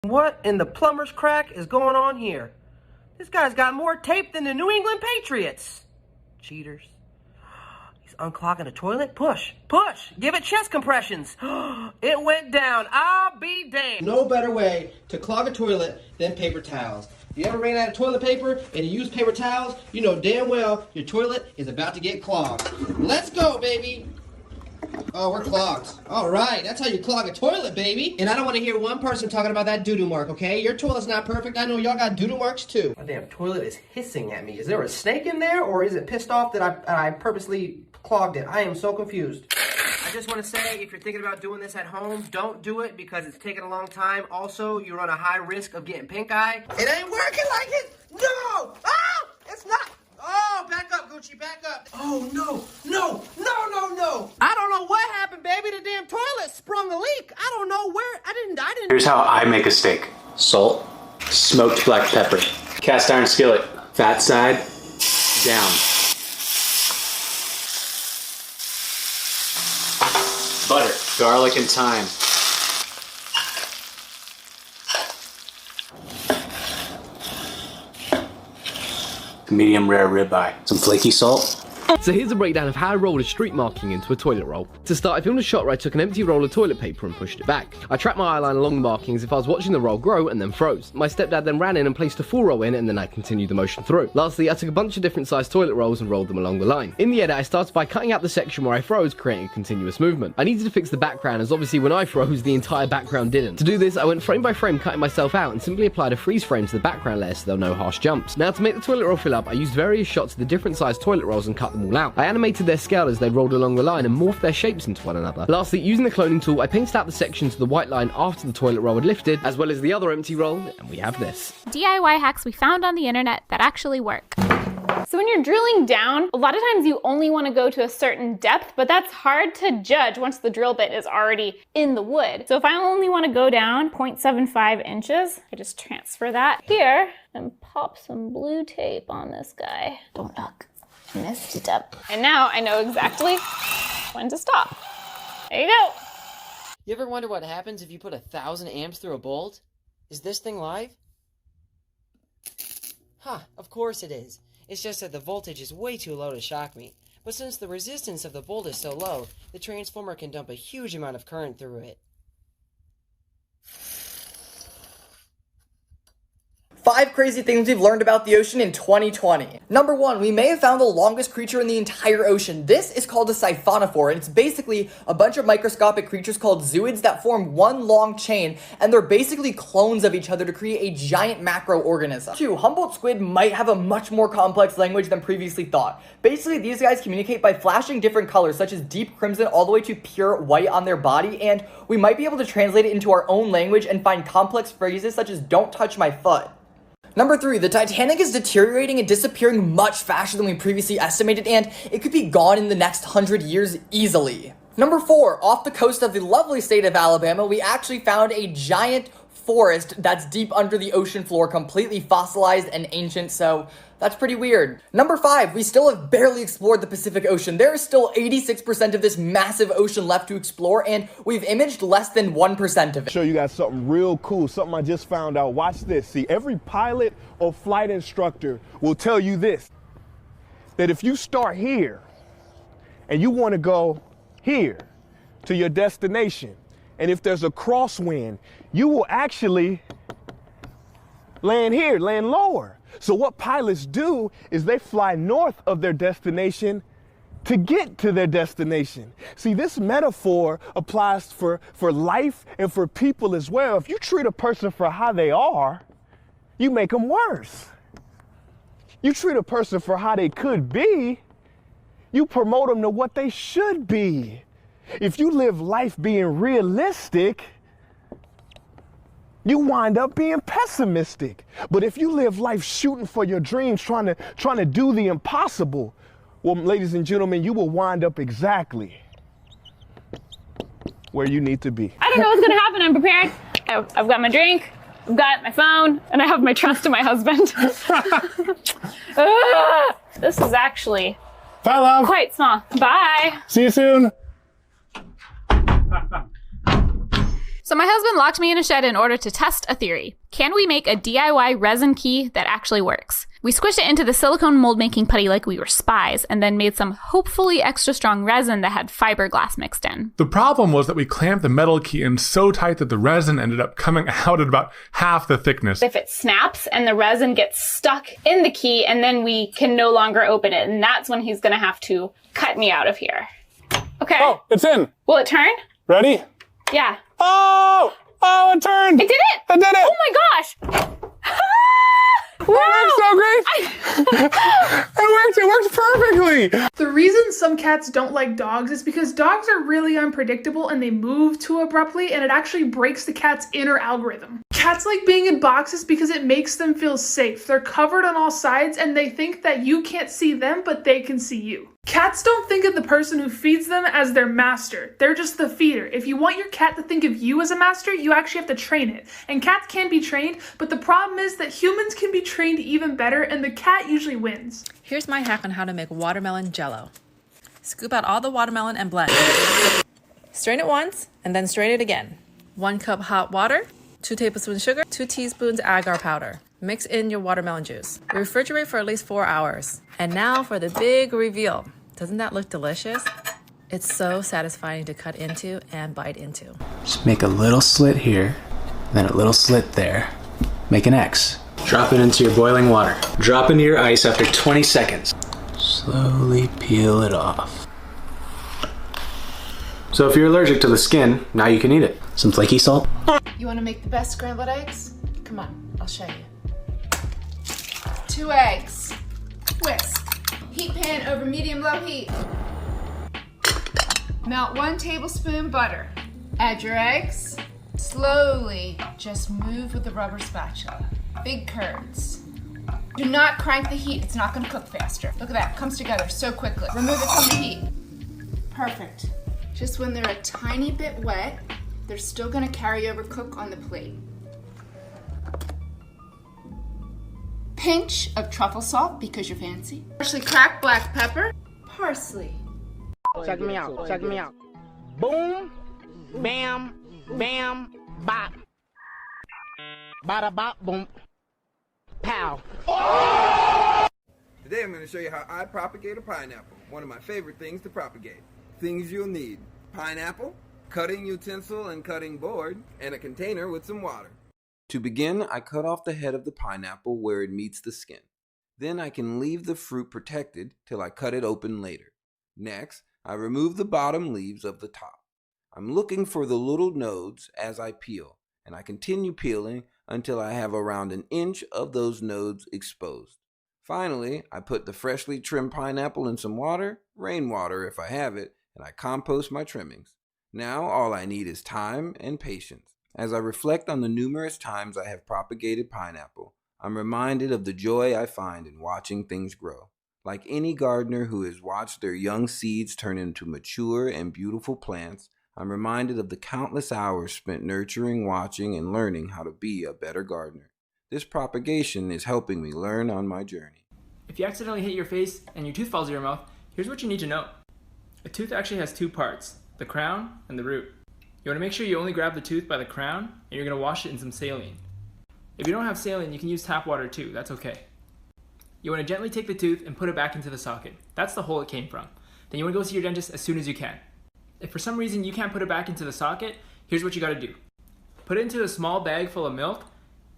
What in the plumber's crack is going on here? This guy's got more tape than the New England Patriots. Cheaters. He's unclogging the toilet. Push, push. Give it chest compressions. It went down. I'll be damned. No better way to clog a toilet than paper towels. If you ever ran out of toilet paper and you use paper towels, you know damn well your toilet is about to get clogged. Let's go, baby. Oh, we're clogged. All right, that's how you clog a toilet, baby. And I don't want to hear one person talking about that doo-doo mark, okay? Your toilet's not perfect. I know y'all got doo-doo marks, too. My damn toilet is hissing at me. Is there a snake in there, or is it pissed off that I purposely clogged it? I am so confused. I just want to say, if you're thinking about doing this at home, don't do it because it's taking a long time. Also, you run a high risk of getting pink eye. It ain't working like it. No! Oh! It's not. Oh, back up, Gucci, back up. Oh, no, no, no, no, no. I don't know what happened, baby. The damn toilet sprung a leak. I don't know where. I didn't. Here's how I make a steak. Salt, smoked black pepper, cast iron skillet, fat side, down. Butter, garlic, and thyme. Medium rare ribeye. Some flaky salt. So here's a breakdown of how I rolled a streak marking into a toilet roll. To start, I filmed a shot where I took an empty roll of toilet paper and pushed it back. I tracked my eyeline along the marking as if I was watching the roll grow and then froze. My stepdad then ran in and placed a full roll in, and then I continued the motion through. Lastly, I took a bunch of different sized toilet rolls and rolled them along the line. In the edit, I started by cutting out the section where I froze, creating a continuous movement. I needed to fix the background, as obviously when I froze, the entire background didn't. To do this, I went frame by frame cutting myself out and simply applied a freeze frame to the background layer so there were no harsh jumps. Now, to make the toilet roll fill up, I used various shots of the different sized toilet rolls and cut them all out. I animated their scale as they rolled along the line and morphed their shapes into one another. Lastly, using the cloning tool, I painted out the sections of the white line after the toilet roll had lifted, as well as the other empty roll, and we have this. DIY hacks we found on the internet that actually work. So when you're drilling down, a lot of times you only want to go to a certain depth, but that's hard to judge once the drill bit is already in the wood. So if I only want to go down 0.75 inches, I just transfer that here and pop some blue tape on this guy. Don't look. Messed it up. And now I know exactly when to stop. There you go. You ever wonder what happens if you put 1,000 amps through a bolt? Is this thing live? Huh, of course it is. It's just that the voltage is way too low to shock me. But since the resistance of the bolt is so low, the transformer can dump a huge amount of current through it. 5 crazy things we've learned about the ocean in 2020. Number 1, we may have found the longest creature in the entire ocean. This is called a siphonophore, and it's basically a bunch of microscopic creatures called zooids that form one long chain, and they're basically clones of each other to create a giant macroorganism. 2, Humboldt squid might have a much more complex language than previously thought. Basically, these guys communicate by flashing different colors, such as deep crimson all the way to pure white on their body, and we might be able to translate it into our own language and find complex phrases such as "don't touch my foot." Number 3, the Titanic is deteriorating and disappearing much faster than we previously estimated, and it could be gone in the next 100 years easily. Number 4, off the coast of the lovely state of Alabama, we actually found a giant forest that's deep under the ocean floor, completely fossilized and ancient, so that's pretty weird. Number 5, we still have barely explored the Pacific Ocean. There is still 86% of this massive ocean left to explore, and we've imaged less than 1% of it. Show you guys something real cool, something I just found out. Watch this. See, every pilot or flight instructor will tell you this, that if you start here and you want to go here to your destination, and if there's a crosswind, you will actually land here, land lower. So what pilots do is they fly north of their destination to get to their destination. See, this metaphor applies for life and for people as well. If you treat a person for how they are, you make them worse. You treat a person for how they could be, you promote them to what they should be. If you live life being realistic, you wind up being pessimistic. But if you live life shooting for your dreams, trying to do the impossible, well, ladies and gentlemen, you will wind up exactly where you need to be. I don't know what's gonna happen. I'm prepared. I've got my drink, I've got my phone, and I have my trust in my husband. This is actually bye, love. Quite small. Bye. See you soon. So my husband locked me in a shed in order to test a theory. Can we make a DIY resin key that actually works? We squished it into the silicone mold making putty like we were spies, and then made some hopefully extra strong resin that had fiberglass mixed in. The problem was that we clamped the metal key in so tight that the resin ended up coming out at about half the thickness. If it snaps and the resin gets stuck in the key, and then we can no longer open it, and that's when he's gonna have to cut me out of here. Okay. Oh, it's in. Will it turn? Ready? Yeah. Oh, it turned. It did it! I did it. Oh my gosh! Wow! That worked so great. It worked perfectly. The reason some cats don't like dogs is because dogs are really unpredictable and they move too abruptly, and it actually breaks the cat's inner algorithm. Cats like being in boxes because it makes them feel safe. They're covered on all sides and they think that you can't see them, but they can see you. Cats don't think of the person who feeds them as their master. They're just the feeder. If you want your cat to think of you as a master, you actually have to train it. And cats can be trained, but the problem is that humans can be trained even better, and the cat usually wins. Here's my hack on how to make watermelon jello. Scoop out all the watermelon and blend. Strain it once, and then strain it again. 1 cup hot water, 2 tablespoons sugar, 2 teaspoons agar powder. Mix in your watermelon juice. Refrigerate for at least 4 hours. And now for the big reveal. Doesn't that look delicious? It's so satisfying to cut into and bite into. Just make a little slit here, then a little slit there. Make an X. Drop it into your boiling water. Drop into your ice after 20 seconds. Slowly peel it off. So if you're allergic to the skin, now you can eat it. Some flaky salt. You want to make the best scrambled eggs? Come on, I'll show you. 2 eggs. Whisk. Heat pan over medium-low heat. Melt 1 tablespoon butter. Add your eggs. Slowly, just move with the rubber spatula. Big curds. Do not crank the heat, it's not going to cook faster. Look at that, it comes together so quickly. Remove it from the heat. Perfect. Just when they're a tiny bit wet, they're still going to carry over cook on the plate. Pinch of truffle salt because you're fancy. Freshly cracked black pepper. Parsley. Check me out, check me out. Boom, bam, bam, bop. Bada bop, boom, pow. Today I'm going to show you how I propagate a pineapple. One of my favorite things to propagate. Things you'll need: pineapple, cutting utensil and cutting board, and a container with some water. To begin, I cut off the head of the pineapple where it meets the skin. Then I can leave the fruit protected till I cut it open later. Next, I remove the bottom leaves of the top. I'm looking for the little nodes as I peel, and I continue peeling until I have around 1 inch of those nodes exposed. Finally, I put the freshly trimmed pineapple in some water, rainwater if I have it, and I compost my trimmings. Now all I need is time and patience. As I reflect on the numerous times I have propagated pineapple, I'm reminded of the joy I find in watching things grow. Like any gardener who has watched their young seeds turn into mature and beautiful plants, I'm reminded of the countless hours spent nurturing, watching, and learning how to be a better gardener. This propagation is helping me learn on my journey. If you accidentally hit your face and your tooth falls in your mouth, here's what you need to know. A tooth actually has 2 parts, the crown and the root. You want to make sure you only grab the tooth by the crown, and you're going to wash it in some saline. If you don't have saline, you can use tap water too, that's okay. You want to gently take the tooth and put it back into the socket. That's the hole it came from. Then you want to go see your dentist as soon as you can. If for some reason you can't put it back into the socket, here's what you got to do. Put it into a small bag full of milk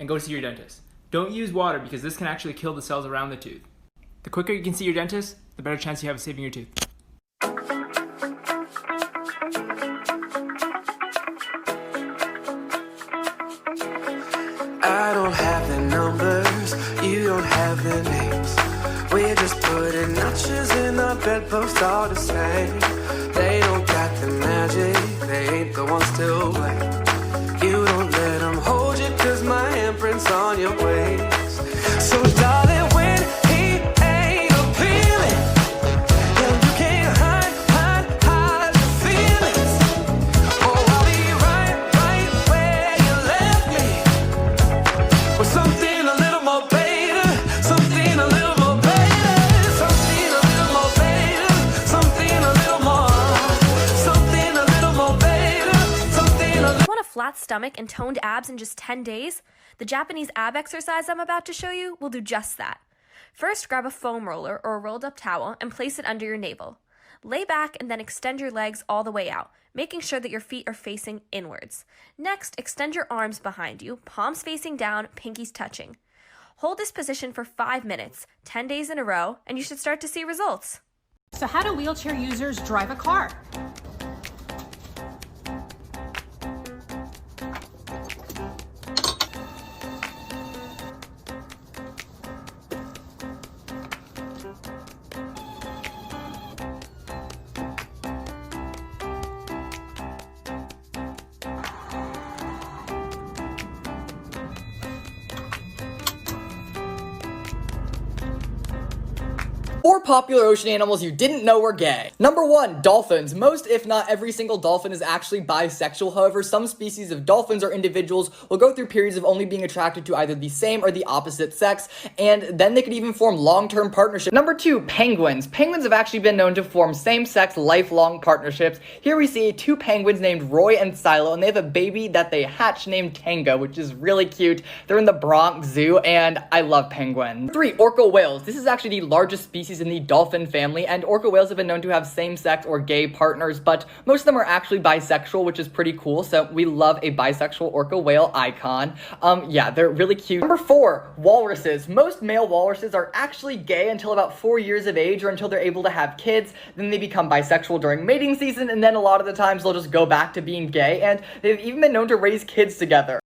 and go see your dentist. Don't use water because this can actually kill the cells around the tooth. The quicker you can see your dentist, the better chance you have of saving your tooth. I don't have the numbers, you don't have the names. We're just putting notches in the bedpost all the same. They don't got the magic, they ain't the ones to blame. You don't let them hold you cause my handprint's on your waist. So darling, when he ain't appealing, and you can't hide your feelings, oh, I'll be right where you left me. With something a little more beta, something a little more beta, something a little more beta, something a little more stomach and toned abs in just 10 days? The Japanese ab exercise I'm about to show you will do just that. First, grab a foam roller or a rolled up towel and place it under your navel. Lay back and then extend your legs all the way out, making sure that your feet are facing inwards. Next, extend your arms behind you, palms facing down, pinkies touching. Hold this position for 5 minutes, 10 days in a row, and you should start to see results. So how do wheelchair users drive a car? Four popular ocean animals you didn't know were gay. Number 1, dolphins. Most, if not every single dolphin is actually bisexual. However, some species of dolphins or individuals will go through periods of only being attracted to either the same or the opposite sex, and then they could even form long-term partnerships. Number 2, penguins. Penguins have actually been known to form same-sex lifelong partnerships. Here we see 2 penguins named Roy and Silo, and they have a baby that they hatch named Tango, which is really cute. They're in the Bronx Zoo, and I love penguins. 3, orca whales. This is actually the largest species in the dolphin family, and orca whales have been known to have same-sex or gay partners, but most of them are actually bisexual, which is pretty cool, so we love a bisexual orca whale icon. Yeah, they're really cute. Number 4, walruses. Most male walruses are actually gay until about 4 years of age or until they're able to have kids. Then they become bisexual during mating season, and then a lot of the times they'll just go back to being gay, and they've even been known to raise kids together.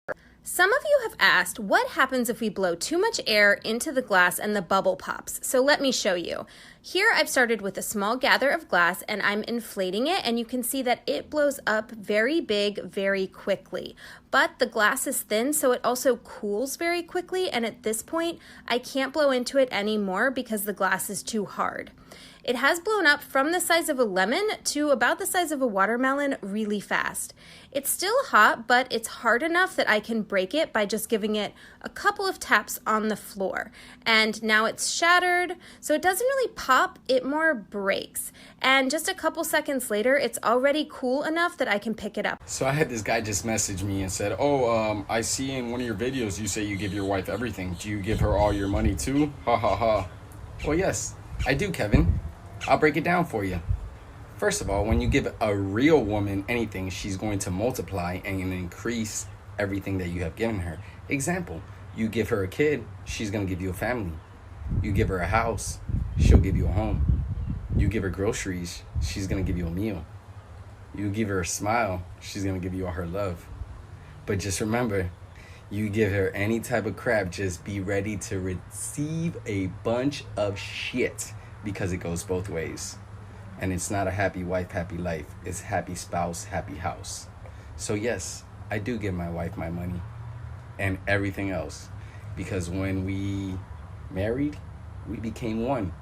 Some of you have asked, what happens if we blow too much air into the glass and the bubble pops? So let me show you. Here I've started with a small gather of glass and I'm inflating it, and you can see that it blows up very big very quickly. But the glass is thin, so it also cools very quickly, and at this point I can't blow into it anymore because the glass is too hard. It has blown up from the size of a lemon to about the size of a watermelon really fast. It's still hot, but it's hard enough that I can break it by just giving it a couple of taps on the floor. And now it's shattered, so it doesn't really pop, it more breaks. And just a couple seconds later, it's already cool enough that I can pick it up. So I had this guy just message me and said, I see in one of your videos you say you give your wife everything. Do you give her all your money too? Ha ha ha. Well, yes, I do, Kevin. I'll break it down for you. First of all, when you give a real woman anything, she's going to multiply and increase everything that you have given her. Example, you give her a kid, she's going to give you a family. You give her a house, she'll give you a home. You give her groceries, she's going to give you a meal. You give her a smile, she's going to give you all her love. But just remember, you give her any type of crap, just be ready to receive a bunch of shit. Because it goes both ways. And it's not a happy wife, happy life. It's happy spouse, happy house. So yes, I do give my wife my money and everything else. Because when we married, we became one.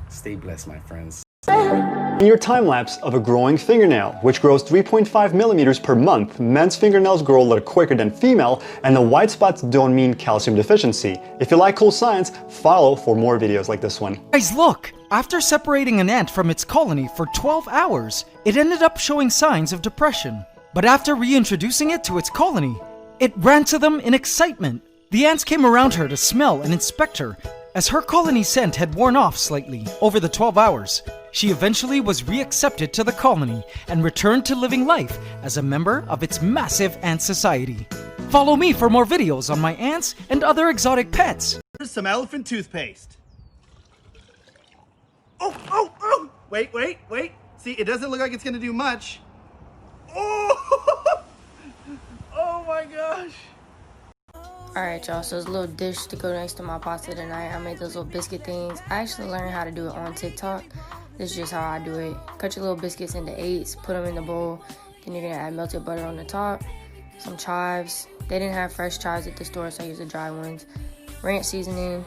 Stay blessed, my friends. In your time lapse of a growing fingernail, which grows 3.5 millimeters per month, men's fingernails grow a little quicker than female, and the white spots don't mean calcium deficiency. If you like cool science, follow for more videos like this one. Guys, look! After separating an ant from its colony for 12 hours, it ended up showing signs of depression. But after reintroducing it to its colony, it ran to them in excitement. The ants came around her to smell and inspect her. As her colony scent had worn off slightly over the 12 hours, she eventually was reaccepted to the colony and returned to living life as a member of its massive ant society. Follow me for more videos on my ants and other exotic pets. Here's some elephant toothpaste. Oh! Wait. See, it doesn't look like it's gonna do much. Oh! Oh my gosh! Alright y'all, so it's a little dish to go next to my pasta tonight. I made those little biscuit things. I actually learned how to do it on TikTok. This is just how I do it. Cut your little biscuits into 8s, put them in the bowl. Then you're gonna add melted butter on the top, some chives. They didn't have fresh chives at the store, so I used the dry ones. Ranch seasoning,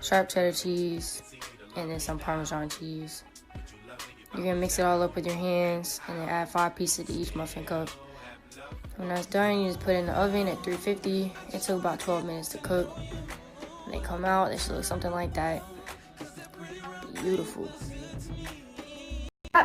sharp cheddar cheese, and then some Parmesan cheese. You're gonna mix it all up with your hands and then add 5 pieces to each muffin cup. When that's done, you just put it in the oven at 350. It took about 12 minutes to cook. When they come out, they should look something like that. Beautiful.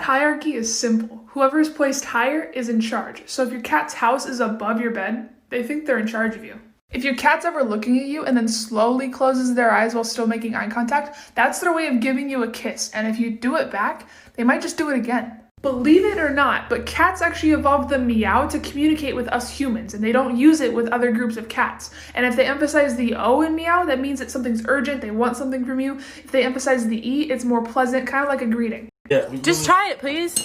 hierarchy is simple. Whoever is placed higher is in charge. So if your cat's house is above your bed, they think they're in charge of you. If your cat's ever looking at you and then slowly closes their eyes while still making eye contact, that's their way of giving you a kiss. And if you do it back, they might just do it again. Believe it or not, but cats actually evolved the meow to communicate with us humans, and they don't use it with other groups of cats. And if they emphasize the O in meow, that means that something's urgent, they want something from you. If they emphasize the E, it's more pleasant, kind of like a greeting. Yeah. Just try it, please.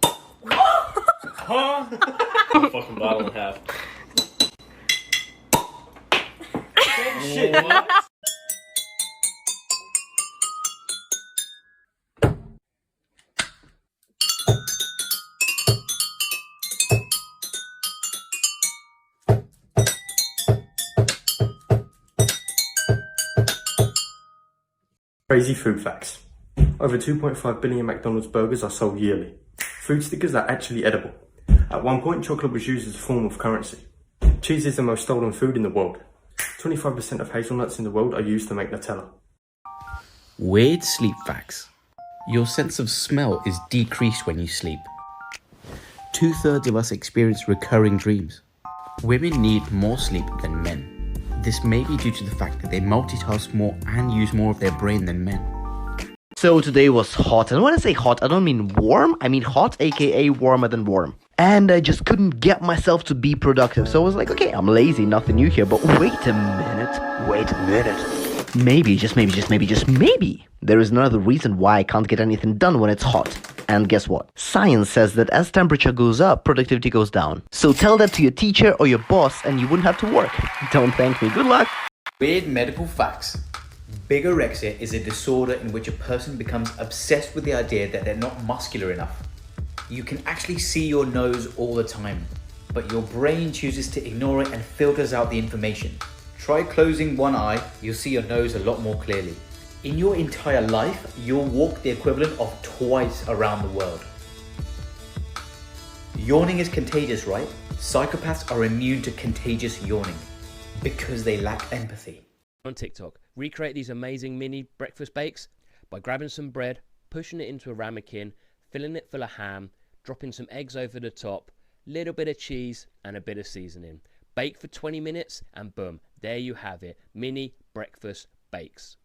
Huh? Fucking bottle in half. Shit, what? Crazy food facts. Over 2.5 billion McDonald's burgers are sold yearly. Food stickers are actually edible. At one point, chocolate was used as a form of currency. Cheese is the most stolen food in the world. 25% of hazelnuts in the world are used to make Nutella. Weird sleep facts. Your sense of smell is decreased when you sleep. 2/3 of us experience recurring dreams. Women need more sleep than men. This may be due to the fact that they multitask more and use more of their brain than men. So today was hot, and when I say hot, I don't mean warm, I mean hot, aka warmer than warm. And I just couldn't get myself to be productive, so I was like, okay, I'm lazy, nothing new here, but wait a minute. Maybe, just maybe, there is another reason why I can't get anything done when it's hot. And guess what? Science says that as temperature goes up, productivity goes down. So tell that to your teacher or your boss and you wouldn't have to work. Don't thank me, good luck. Weird medical facts. Bigorexia is a disorder in which a person becomes obsessed with the idea that they're not muscular enough. You can actually see your nose all the time, but your brain chooses to ignore it and filters out the information. Try closing one eye, you'll see your nose a lot more clearly. In your entire life, you'll walk the equivalent of twice around the world. Yawning is contagious, right? Psychopaths are immune to contagious yawning because they lack empathy. On TikTok, recreate these amazing mini breakfast bakes by grabbing some bread, pushing it into a ramekin, filling it full of ham, dropping some eggs over the top, little bit of cheese and a bit of seasoning. Bake for 20 minutes and boom, there you have it, mini breakfast bakes.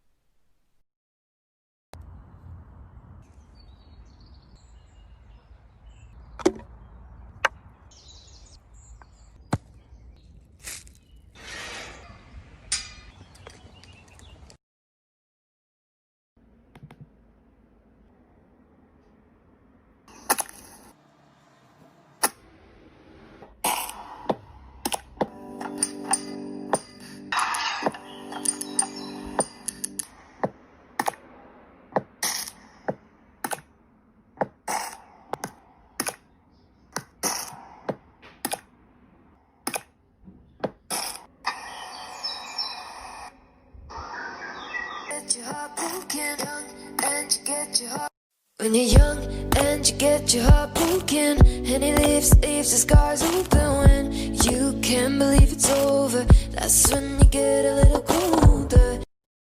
When you're young and you get your heart broken, and it leaves the scars open. When you can't believe it's over, that's when you get a little colder.